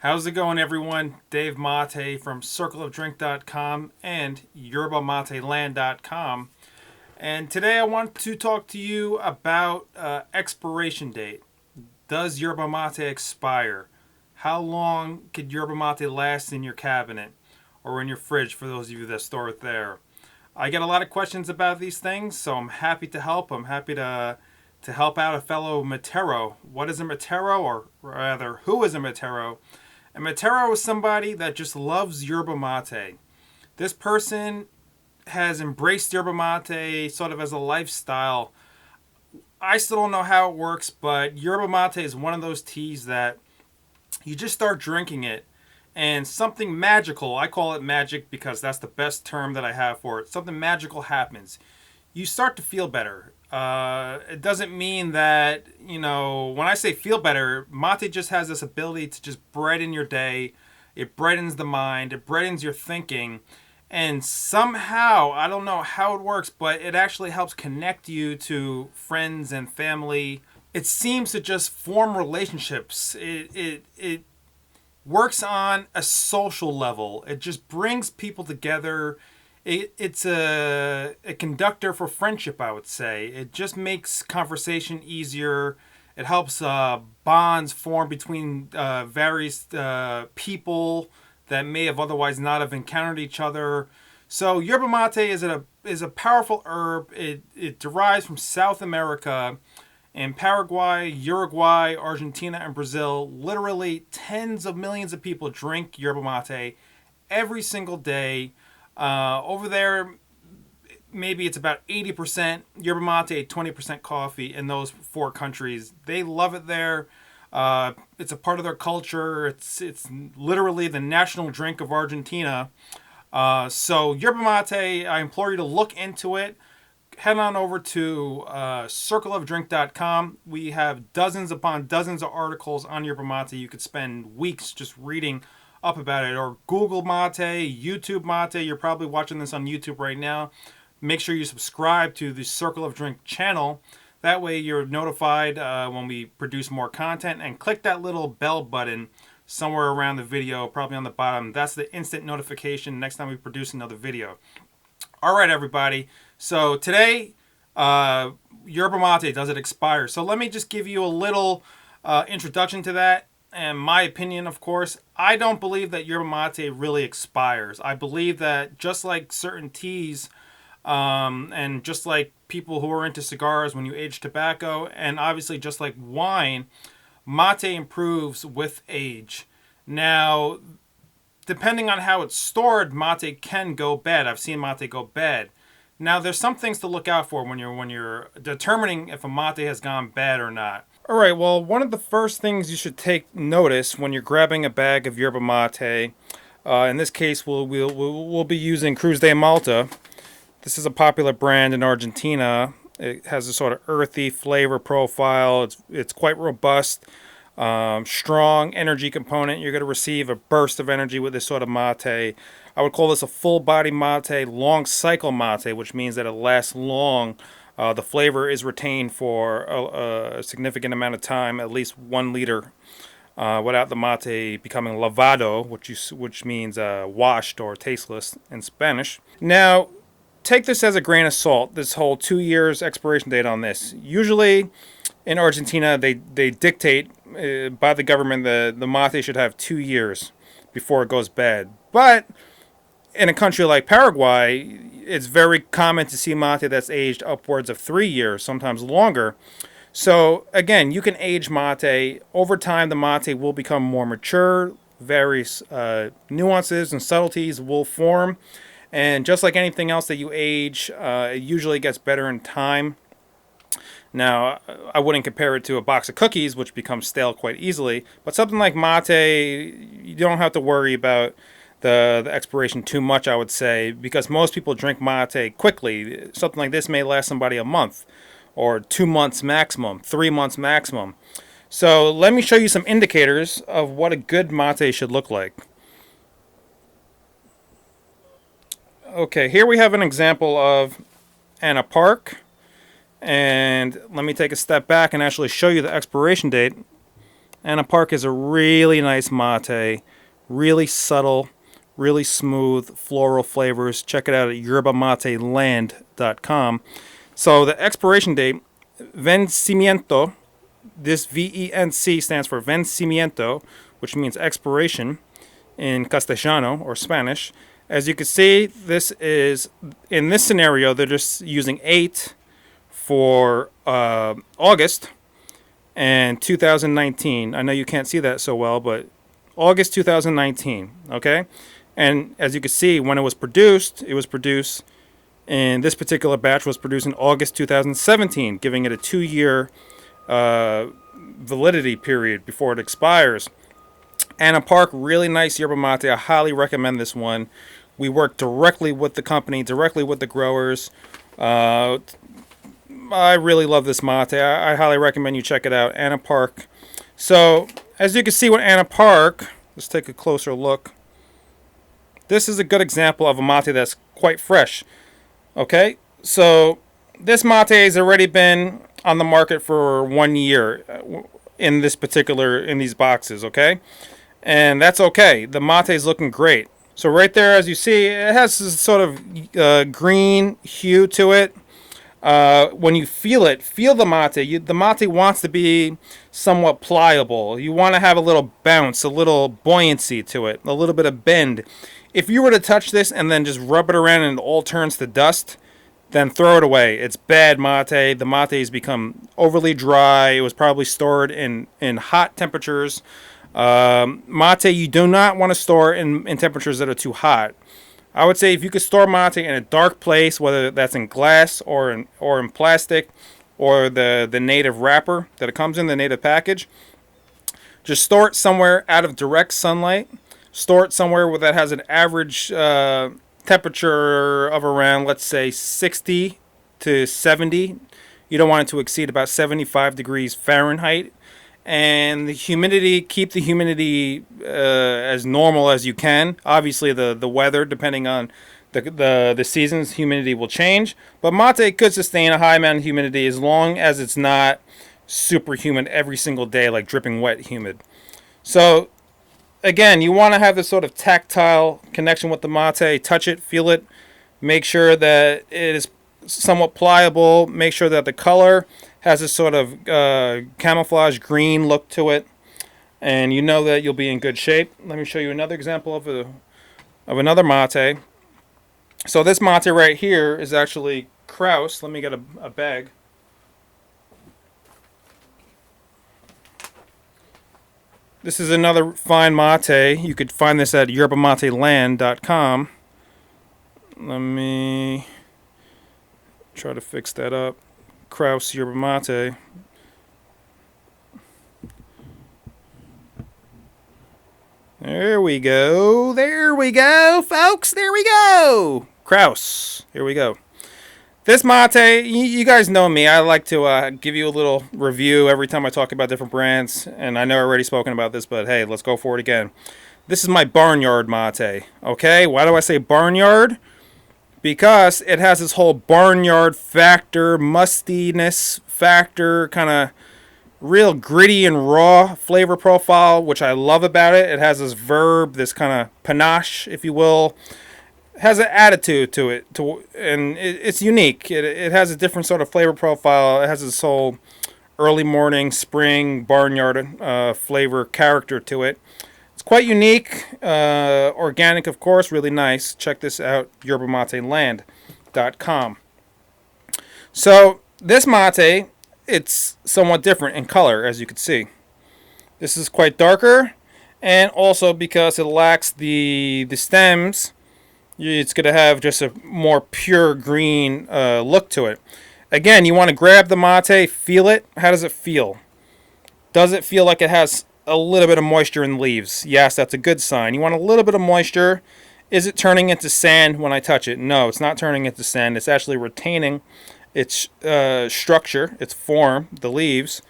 How's it going, everyone? Dave Mate from circleofdrink.com and yerbamateland.com. And today I want to talk to you about expiration date. Does yerba mate expire? How long could yerba mate last in your cabinet or in your fridge for those of you that store it there? I get a lot of questions about these things, so I'm happy to help. I'm happy to help out a fellow Matero. What is a Matero, or rather, who is a Matero? A Matero is somebody that just loves yerba mate. This person has embraced yerba mate sort of as a lifestyle. I still don't know how it works, but yerba mate is one of those teas that you just start drinking it and something magical, I call it magic because that's the best term that I have for it, something magical happens. You start to feel better. It doesn't mean that, when I say feel better, mate just has this ability to just brighten your day. It brightens the mind, it brightens your thinking. And somehow, I don't know how it works, but it actually helps connect you to friends and family. It seems to just form relationships. It works on a social level. It just brings people together. It's a conductor for friendship, I would say. It just makes conversation easier. It helps bonds form between various people that may have otherwise not have encountered each other. So yerba mate is a powerful herb. It derives from South America. In Paraguay, Uruguay, Argentina, and Brazil, literally tens of millions of people drink yerba mate every single day. Over there, maybe it's about 80% yerba mate, 20% coffee in those four countries. They love it there. It's a part of their culture. It's literally the national drink of Argentina. So yerba mate, I implore you to look into it. Head on over to circleofdrink.com. We have dozens upon dozens of articles on yerba mate. You could spend weeks just reading up about it. Or Google mate, YouTube mate. You're probably watching this on YouTube right now. Make sure you subscribe to the Circle of Drink channel. That way you're notified when we produce more content. And click that little bell button somewhere around the video, probably on the bottom. That's the instant notification next time we produce another video. All right, everybody. So today, yerba mate, does it expire? So let me just give you a little introduction to that. And my opinion, of course, I don't believe that yerba mate really expires. I believe that just like certain teas, and just like people who are into cigars when you age tobacco, and obviously just like wine, mate improves with age. Now, depending on how it's stored, mate can go bad. I've seen mate go bad. Now, there's some things to look out for when you're determining if a mate has gone bad or not. All right. Well, one of the first things you should take notice when you're grabbing a bag of yerba mate, in this case, we'll be using Cruz de Malta. This is a popular brand in Argentina. It has a sort of earthy flavor profile. It's quite robust. Strong energy component. You're going to receive a burst of energy with this sort of mate. I would call this a full body mate, long cycle mate, which means that it lasts long. The flavor is retained for a significant amount of time, at least 1 liter, without the mate becoming lavado, which means washed or tasteless in Spanish. Now, take this as a grain of salt, this whole 2 years expiration date on this. Usually in Argentina, they dictate by the government the mate should have 2 years before it goes bad. But in a country like Paraguay, it's very common to see mate that's aged upwards of 3 years, sometimes longer. So again, you can age mate. Over time, the mate will become more mature. Various nuances and subtleties will form. And just like anything else that you age, it usually gets better in time. Now, I wouldn't compare it to a box of cookies, which becomes stale quite easily. But something like mate, you don't have to worry about the expiration too much, I would say, because most people drink mate quickly. Something like this may last somebody a month, or 2 months maximum, 3 months maximum. So let me show you some indicators of what a good mate should look like. Okay, here we have an example of Anna Park. And let me take a step back and actually show you the expiration date Anna Park is a really nice mate, really subtle, really smooth floral flavors. Check it out at yerbamateland.com. So the expiration date, vencimiento, this VENC stands for vencimiento, which means expiration in Castellano or Spanish. As you can see, this is, in this scenario, they're just using 8 for August and 2019. I know you can't see that so well, but August 2019, okay? And as you can see, when it was produced, in this particular batch was produced in August 2017, giving it a 2-year validity period before it expires. Anna Park, really nice yerba mate. I highly recommend this one. We work directly with the company, directly with the growers. I really love this mate. I highly recommend you check it out, Anna Park. So, as you can see with Anna Park, let's take a closer look. This is a good example of a mate that's quite fresh. Okay, so this mate has already been on the market for 1 year in these boxes, okay? And that's okay. The mate is looking great. So right there, as you see, it has this sort of green hue to it. When you feel the mate. The mate wants to be somewhat pliable. You want to have a little bounce, a little buoyancy to it, a little bit of bend. If you were to touch this and then just rub it around and it all turns to dust, then throw it away. It's bad mate. The mate has become overly dry. It was probably stored in hot temperatures. Mate, you do not want to store in temperatures that are too hot. I would say if you could store mate in a dark place, whether that's in glass or in plastic, or the native wrapper that it comes in, the native package, just store it somewhere out of direct sunlight. Store it somewhere where that has an average temperature of around, let's say, 60 to 70. You don't want it to exceed about 75 degrees Fahrenheit. And the humidity, keep the humidity as normal as you can. Obviously, the weather, depending on the seasons, humidity will change. But mate could sustain a high amount of humidity as long as it's not super humid every single day, like dripping wet humid. So, again, you want to have this sort of tactile connection with the mate. Touch it, feel it. Make sure that it is somewhat pliable. Make sure that the color has a sort of camouflage green look to it, and you know that you'll be in good shape. Let me show you another example of another mate. So this mate right here is actually Kraus. Let me get a bag. This is another fine mate. You could find this at yerbamateland.com. Let me try to fix that up. Kraus yerba mate. There we go. There we go, folks. There we go. Kraus. Here we go. This mate, you guys know me. I like to give you a little review every time I talk about different brands. And I know I've already spoken about this, but hey, let's go for it again. This is my barnyard mate. Okay? Why do I say barnyard? Because it has this whole barnyard factor, mustiness factor, kind of real gritty and raw flavor profile, which I love about it. It has this verb, this kind of panache, if you will. It has an attitude to it, and it's unique. It has a different sort of flavor profile. It has this whole early morning, spring, barnyard flavor character to it. It's quite unique, organic, of course, really nice. Check this out, yerbamateland.com. So this mate, it's somewhat different in color, as you can see. This is quite darker, and also because it lacks the stems, it's going to have just a more pure green look to it. Again, you want to grab the mate, feel it. How does it feel? Does it feel like it has a little bit of moisture in the leaves? Yes, that's a good sign. You want a little bit of moisture. Is it turning into sand when I touch it? No, it's not turning into sand. It's actually retaining its structure, its form, the leaves.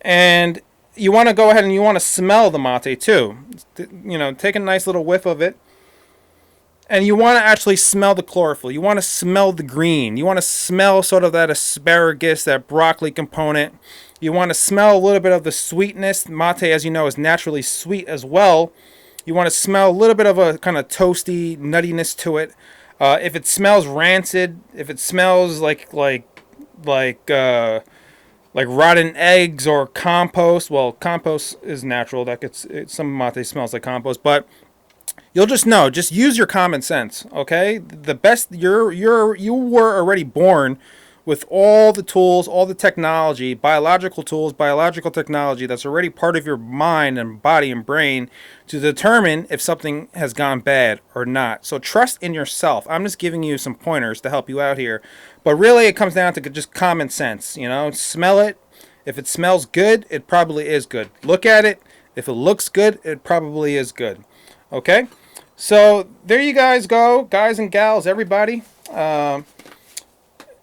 And you want to go ahead and you want to smell the mate too. You know, take a nice little whiff of it. And you want to actually smell the chlorophyll. You want to smell the green. You want to smell sort of that asparagus, that broccoli component. You want to smell a little bit of the sweetness. Mate, as you know, is naturally sweet as well. You want to smell a little bit of a kind of toasty nuttiness to it. If it smells rancid, if it smells like rotten eggs or compost, well, compost is natural. That gets some mate smells like compost, but you'll just know. Just use your common sense, okay? The best you were already born with all the tools, all the technology, biological tools, biological technology that's already part of your mind and body and brain to determine if something has gone bad or not. So trust in yourself. I'm just giving you some pointers to help you out here. But really it comes down to just common sense, you know? Smell it. If it smells good, it probably is good. Look at it. If it looks good, it probably is good. Okay? So there you guys go, guys and gals, everybody.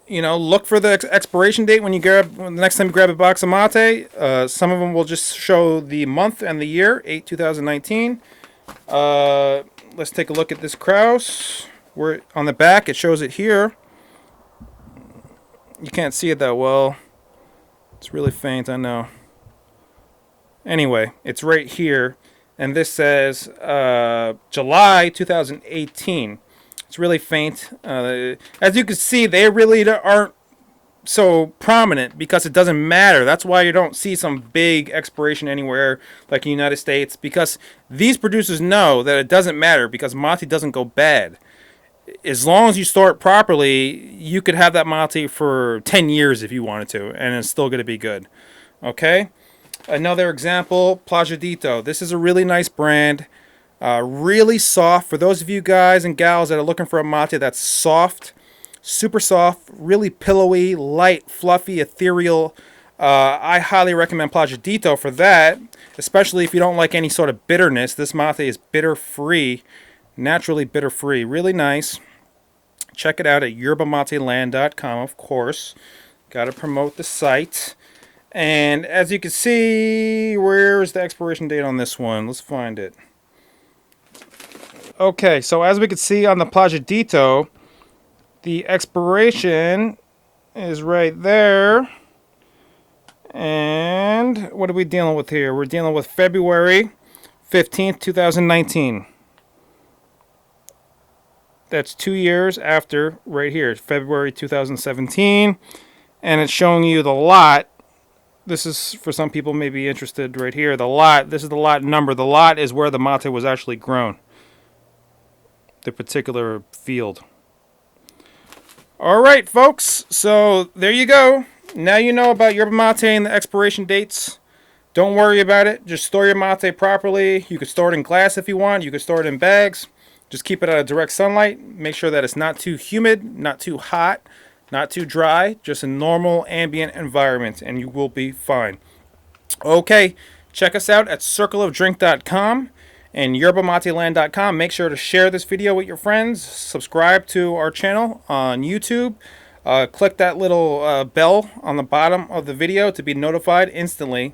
Look for the expiration date when the next time you grab a box of mate. Some of them will just show the month and the year, 8/2019. Let's take a look at this Kraus. We're on the back. It shows it here. You can't see it that well. It's really faint, I know. Anyway, it's right here. And this says July 2018. It's really faint. As you can see, they really aren't so prominent because it doesn't matter. That's why you don't see some big expiration anywhere like in the United States, because these producers know that it doesn't matter because mate doesn't go bad. As long as you store it properly, you could have that mate for 10 years if you wanted to, and it's still going to be good. Okay? Another example, Plajadito. This is a really nice brand. Really soft. For those of you guys and gals that are looking for a mate that's soft, super soft, really pillowy, light, fluffy, ethereal, I highly recommend Plajadito for that, especially if you don't like any sort of bitterness. This mate is bitter-free, naturally bitter-free. Really nice. Check it out at yerbamateland.com, of course. Got to promote the site. And as you can see, where's the expiration date on this one? Let's find it. Okay, so as we can see on the Plajadito, the expiration is right there. And what are we dealing with here? We're dealing with February 15th, 2019. That's 2 years after right here, February 2017. And it's showing you the lot. This is, for some people may be interested right here. The lot, this is the lot number. The lot is where the mate was actually grown. The particular field. All right, folks. So there you go. Now you know about yerba mate and the expiration dates. Don't worry about it. Just store your mate properly. You could store it in glass if you want. You could store it in bags. Just keep it out of direct sunlight. Make sure that it's not too humid, not too hot, not too dry. Just a normal ambient environment, and you will be fine. Okay, check us out at circleofdrink.com and yerbamateland.com. Make sure to share this video with your friends. Subscribe to our channel on YouTube. Click that little bell on the bottom of the video to be notified instantly.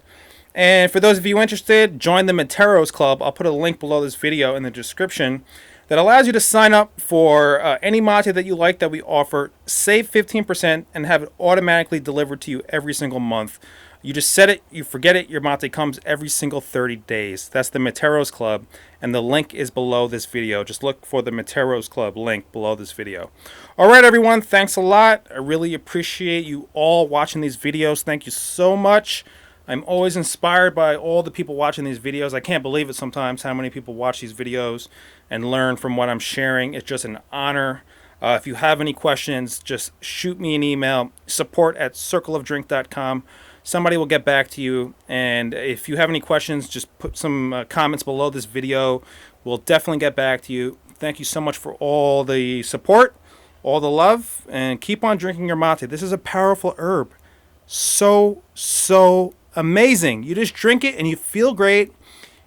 And for those of you interested, join the Materos Club. I'll put a link below this video in the description that allows you to sign up for any mate that you like that we offer, save 15%, and have it automatically delivered to you every single month. You just set it, you forget it, your mate comes every single 30 days. That's the Materos Club, and the link is below this video. Just look for the Materos Club link below this video. All right, everyone, thanks a lot. I really appreciate you all watching these videos. Thank you so much. I'm always inspired by all the people watching these videos. I can't believe it sometimes how many people watch these videos and learn from what I'm sharing. It's just an honor. If you have any questions, just shoot me an email, support@circleofdrink.com. Somebody will get back to you. And if you have any questions, just put some comments below this video. We'll definitely get back to you. Thank you so much for all the support, all the love, and keep on drinking your mate. This is a powerful herb. So amazing. You just drink it and you feel great.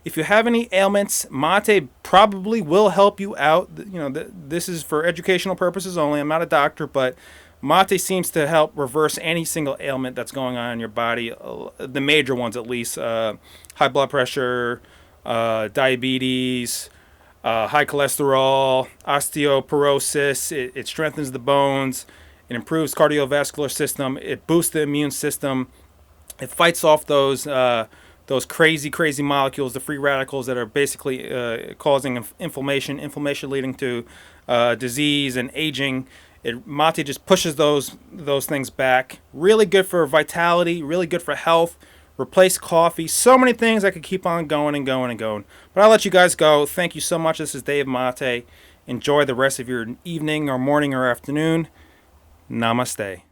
If you have any ailments, mate probably will help you out. You know, this is for educational purposes only. I'm not a doctor, but mate seems to help reverse any single ailment that's going on in your body. The major ones, at least: high blood pressure, diabetes, high cholesterol, osteoporosis. It strengthens the bones. It improves cardiovascular system. It boosts the immune system. It fights off those crazy molecules, the free radicals that are basically causing inflammation leading to disease and aging. Mate just pushes those things back. Really good for vitality, really good for health. Replace coffee. So many things. I could keep on going and going and going. But I'll let you guys go. Thank you so much. This is Dave Mate. Enjoy the rest of your evening or morning or afternoon. Namaste.